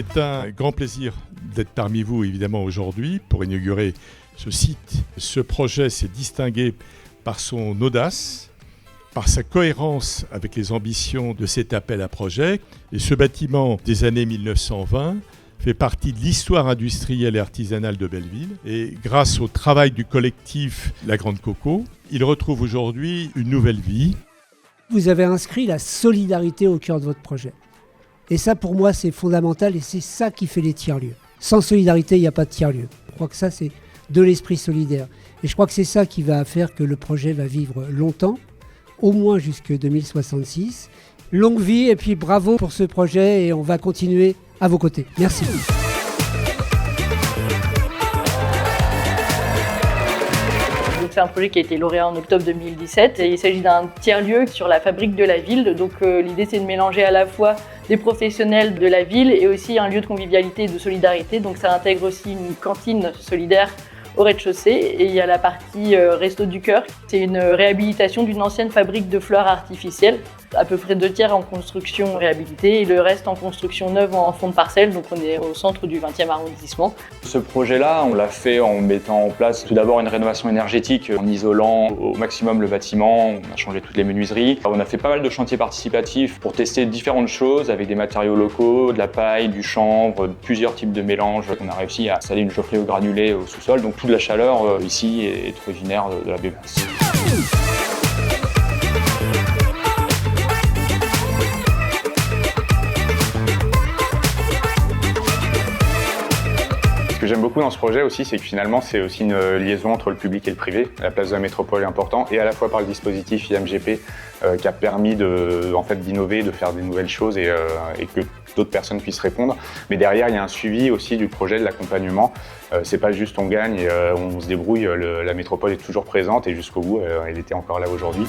C'est un grand plaisir d'être parmi vous, évidemment, aujourd'hui pour inaugurer ce site. Ce projet s'est distingué par son audace, par sa cohérence avec les ambitions de cet appel à projet. Et ce bâtiment des années 1920 fait partie de l'histoire industrielle et artisanale de Belleville. Et grâce au travail du collectif La Grande Coco, il retrouve aujourd'hui une nouvelle vie. Vous avez inscrit la solidarité au cœur de votre projet. Et ça, pour moi, c'est fondamental et c'est ça qui fait les tiers-lieux. Sans solidarité, il n'y a pas de tiers-lieux. Je crois que ça, c'est de l'esprit solidaire. Et je crois que c'est ça qui va faire que le projet va vivre longtemps, au moins jusque 2066. Longue vie et puis bravo pour ce projet et on va continuer à vos côtés. Merci. C'est un projet qui a été lauréat en octobre 2017 et il s'agit d'un tiers-lieu sur la fabrique de la ville. Donc l'idée c'est de mélanger à la fois des professionnels de la ville et aussi un lieu de convivialité et de solidarité. Donc ça intègre aussi une cantine solidaire au rez-de-chaussée et il y a la partie Resto du Cœur. C'est une réhabilitation d'une ancienne fabrique de fleurs artificielles, à peu près 2/3 en construction réhabilitée et le reste en construction neuve en fond de parcelle. Donc on est au centre du 20e arrondissement. Ce projet-là, on l'a fait en mettant en place tout d'abord une rénovation énergétique, en isolant au maximum le bâtiment, on a changé toutes les menuiseries. On a fait pas mal de chantiers participatifs pour tester différentes choses avec des matériaux locaux, de la paille, du chanvre, plusieurs types de mélanges. On a réussi à installer une chaufferie au granulé au sous-sol, donc toute la chaleur ici est originaire de la biomasse. Ce que j'aime beaucoup dans ce projet aussi, c'est que finalement c'est aussi une liaison entre le public et le privé. La place de la métropole est importante et à la fois par le dispositif IMGP qui a permis d'innover, de faire des nouvelles choses et que d'autres personnes puissent répondre. Mais derrière, il y a un suivi aussi du projet, de l'accompagnement. C'est pas juste on gagne et on se débrouille, la métropole est toujours présente et jusqu'au bout, elle était encore là aujourd'hui.